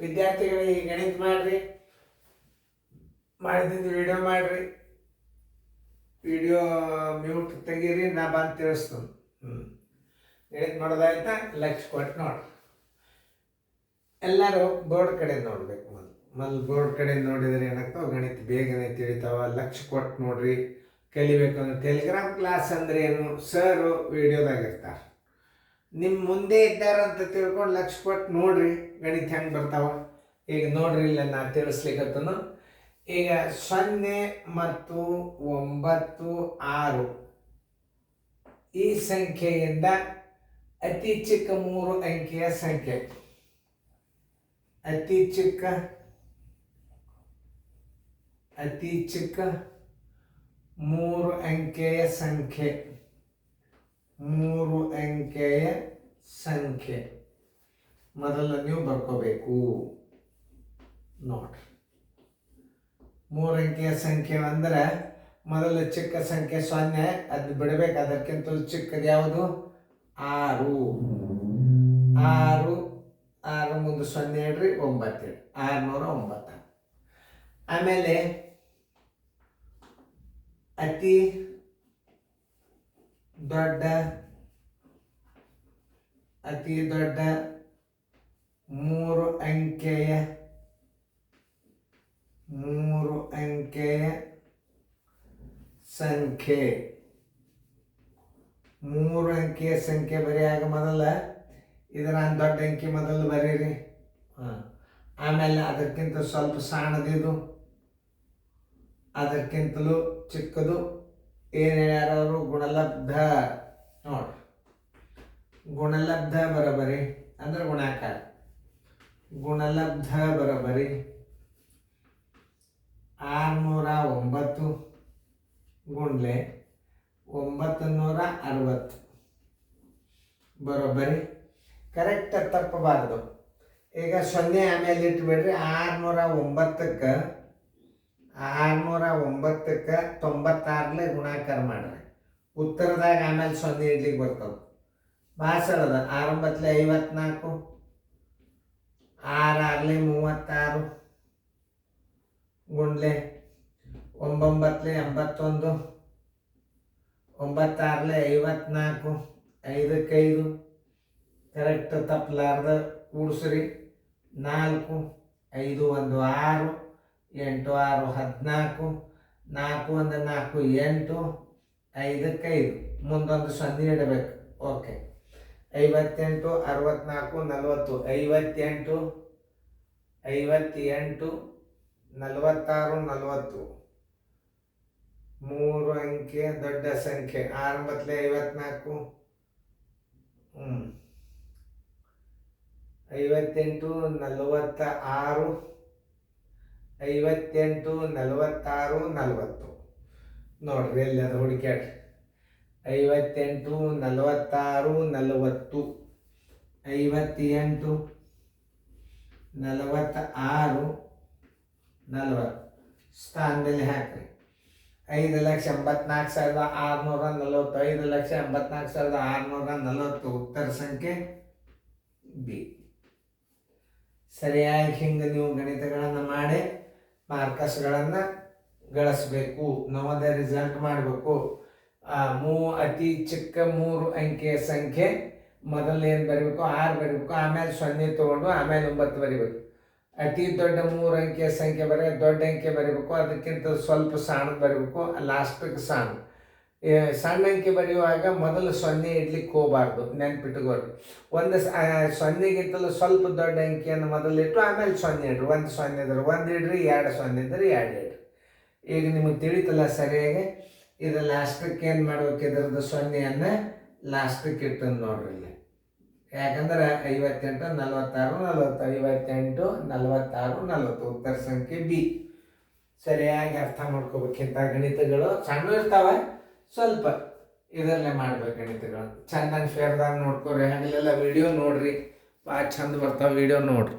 ವಿದ್ಯಾರ್ಥಿಗಳಿಗೆ ಗಣಿತ ಮಾಡಿರಿ, ಮಾಡಿದಿಂದ ವಿಡಿಯೋ ಮಾಡಿರಿ, ವಿಡಿಯೋ ಮ್ಯೂಟ್ ತೆಗೀರಿ, ನಾ ಬಂದು ತಿಳಿಸ್ತೀನಿ. ಗಣಿತ ಮಾಡೋದಾಯ್ತಾ? ಲಕ್ಷ ಕೊಟ್ಟು ನೋಡ್ರಿ. ಎಲ್ಲರೂ ಬೋರ್ಡ್ ಕಡೆ ನೋಡ್ಬೇಕು. ಮೊದಲು ಬೋರ್ಡ್ ಕಡೆ ನೋಡಿದ್ರೆ ಏನಾಗ್ತಾವೆ, ಗಣಿತ ಬೇಗನೆ ತಿಳಿತಾವ. ಲಕ್ಷ ಕೊಟ್ಟು ನೋಡ್ರಿ. ಕಲಿಬೇಕು ಅಂದ್ರೆ ಟೆಲಿಗ್ರಾಮ್ ಕ್ಲಾಸ್ ಅಂದ್ರೆ ಏನು, ಸರ್ ವಿಡಿಯೋದಾಗ ಇರ್ತಾರೆ, ನಿಮ್ಮ ಮುಂದೆ ಇದ್ದಾರಂತ ತಿಳ್ಕೊಂಡು ಲಕ್ಷ ಕೊಟ್ಟು ನೋಡ್ರಿ ಗಣಿತ ಹೆಂಗೆ ಬರ್ತಾವ. ಈಗ ನೋಡ್ರಿ, ಇಲ್ಲ ನಾ ತಿಳಿಸ್ಲಿಕ್ಕತ್ತನು. ಈಗ 0 ಮತ್ತು 9, 6 ಈ ಸಂಖ್ಯೆಯಿಂದ ಅತಿ ಚಿಕ್ಕ 3 ಅಂಕಿಯ ಸಂಖ್ಯೆ, ಅತಿ ಚಿಕ್ಕ 3 ಅಂಕೆಯ ಸಂಖ್ಯೆ, 3 ಅಂಕೆಯ ಸಂಖ್ಯೆ ಮೊದಲು ನೀವು ಬರ್ಕೋಬೇಕು. ನೋಡ್ರಿ, 3 ಅಂಕೆಯ ಸಂಖ್ಯೆ ಅಂದ್ರೆ ಮೊದಲು ಚಿಕ್ಕ ಸಂಖ್ಯೆ 0, ಅದು ಬಿಡಬೇಕು. ಅದಕ್ಕಿಂತ ಚಿಕ್ಕದು ಯಾವುದು? 6. 6 ಮುಂದೆ 0 ಇಡ್ರಿ, 9 ಇಡ್ರಿ, 609. ಆಮೇಲೆ ಅತಿ ದೊಡ್ಡ 3 ಅಂಕೆಯ ಸಂಖ್ಯೆ, 3 ಅಂಕೆಯ ಸಂಖ್ಯೆ ಬರೆಯಾಗ ಮೊದಲ ಇದರ ದೊಡ್ಡ ಅಂಕಿ ಮೊದಲು ಬರೀರಿ. ಆಮೇಲೆ ಅದಕ್ಕಿಂತ ಸ್ವಲ್ಪ ಸಣ್ಣದಿದು, ಅದಕ್ಕಿಂತಲೂ ಚಿಕ್ಕದು. ಏನು ಹೇಳ್ಯಾರವರು? ಗುಣಲಬ್ಧ. ನೋಡ್ರಿ, ಗುಣಲಬ್ಧ ಬರೋಬರಿ ಅಂದ್ರೆ ಗುಣಾಕಾರ. ಗುಣಲಬ್ಧ ಬರೋಬರಿ 609 ಗುಂಡ್ಲೆ 960 ಬರೋಬ್ಬರಿ. ಕರೆಕ್ಟ್ ತಪ್ಪಬಾರ್ದು. ಈಗ 0 ಆಮೇಲೆ ಇಟ್ಬಿಡ್ರಿ. 609ಕ್ಕೆ 96ಲೆ ಗುಣಾಕಾರ ಮಾಡ್ರಿ. ಉತ್ತರದಾಗ ಆಮೇಲೆ 0 ಇಡ್ಲಿಕ್ಕೆ ಬರ್ತದೆ. ಭಾಳ ಸರದ. 6 54, 6 36 ಗುಂಡ್ಲೆ 9 81, 9 54, 5 ಕರೆಕ್ಟ್ ತಪ್ಪಲಾರ್ದ ಕೂಡಿಸ್ರಿ. 4 5 1 6, 8 6 14, 4 1 4 8, 5 5 ಮುಂದೊಂದು 0 ಇಡಬೇಕು. ಓಕೆ. 58 64 40, 58 46 40, 3 ಅಂಕೆ ದೊಡ್ಡ ಸಂಖ್ಯೆ. 6 54, 58 46, 58 46 40. ನೋಡ್ರಿ, ಎಲ್ಲಿ ಅದು ಹುಡುಕ್ಯಾಡ್ರಿ. 58 46 40, 58 46 40 ಸ್ಥಾನದಲ್ಲಿ ಹಾಕ್ರಿ. 5,84,640, 5,84,640 ಉತ್ತರ ಸಂಖ್ಯೆ ಬಿ. ಸರಿಯಾಗಿ ಹಿಂಗೆ ನೀವು ಗಣಿತಗಳನ್ನು ಮಾಡಿ ಮಾರ್ಕಸ್ಗಳನ್ನು ಗಳಿಸ್ಬೇಕು. ನವೋದಯ ರಿಸಲ್ಟ್ ಮಾಡಬೇಕು. ಅತಿ ಚಿಕ್ಕ 3 ಅಂಕೆಯ ಸಂಖ್ಯೆ ಮೊದಲು ಏನು ಬರೀಬೇಕು? 6 ಬರೀಬೇಕು. ಆಮೇಲೆ 0 ತೊಗೊಂಡು ಆಮೇಲೆ 9 ಬರೀಬೇಕು. ಅತಿ ದೊಡ್ಡ 3 ಅಂಕೆಯ ಸಂಖ್ಯೆ ದೊಡ್ಡ ಅಂಕೆ ಬರೀಬೇಕು. ಅದಕ್ಕಿಂತ ಸ್ವಲ್ಪ ಸಣ್ಣದು ಬರೀಬೇಕು. ಲಾಸ್ಟಿಗೆ ಸಣ್ಣ ಅಂಕೆ ಬರೆಯುವಾಗ ಮೊದಲು 0 ಇಡ್ಲಿಕ್ಕೆ ಹೋಗಬಾರ್ದು. ನೆನ್ಪಿಟ್ಕೊಳ್ರಿ. ಒಂದು 0ಗಿಂತಲೂ ಸ್ವಲ್ಪ ದೊಡ್ಡ ಅಂಕಿಯನ್ನು ಮೊದಲಿಟ್ಟು ಆಮೇಲೆ 0 ಇಡ್ರಿ. 1 0 ಇದ್ರೆ 1 ಇಡ್ರಿ, 2 0 ಇದ್ರೆ 2 ಇಡ್ರಿ. ಈಗ ನಿಮಗೆ ತಿಳಿತಲ್ಲ ಸರಿಯಾಗಿ. ಇದು ಲಾಸ್ಟಿಗೆ ಏನು ಮಾಡ್ಬೇಕು? ಇದರದ್ದು 0ಯನ್ನು ಲಾಸ್ಟಿಗೆ ಇಟ್ಟು ನೋಡ್ರಿ ಇಲ್ಲಿ. ಯಾಕಂದ್ರೆ 58 46 40, 58 46 40 ಉತ್ತರ ಸಂಖ್ಯೆ ಬಿ. ಸರಿಯಾಗಿ ಅರ್ಥ ಮಾಡ್ಕೋಬೇಕಿಂತ ಗಣಿತಗಳು ಸಣ್ಣ ಇರ್ತಾವೆ, ಸ್ವಲ್ಪ ಇದರಲ್ಲೇ ಮಾಡ್ಬೇಕು ಗಣಿತಗಳು. ಚೆನ್ನಾಗಿ ಫೇರ್ದಾಗ ನೋಡ್ಕೊರಿ. ಹಾಗೆಲ್ಲ ವಿಡಿಯೋ ನೋಡ್ರಿ, ಭಾಳ ಚಂದ ಬರ್ತಾವೆ ವಿಡಿಯೋ ನೋಡ್ರಿ.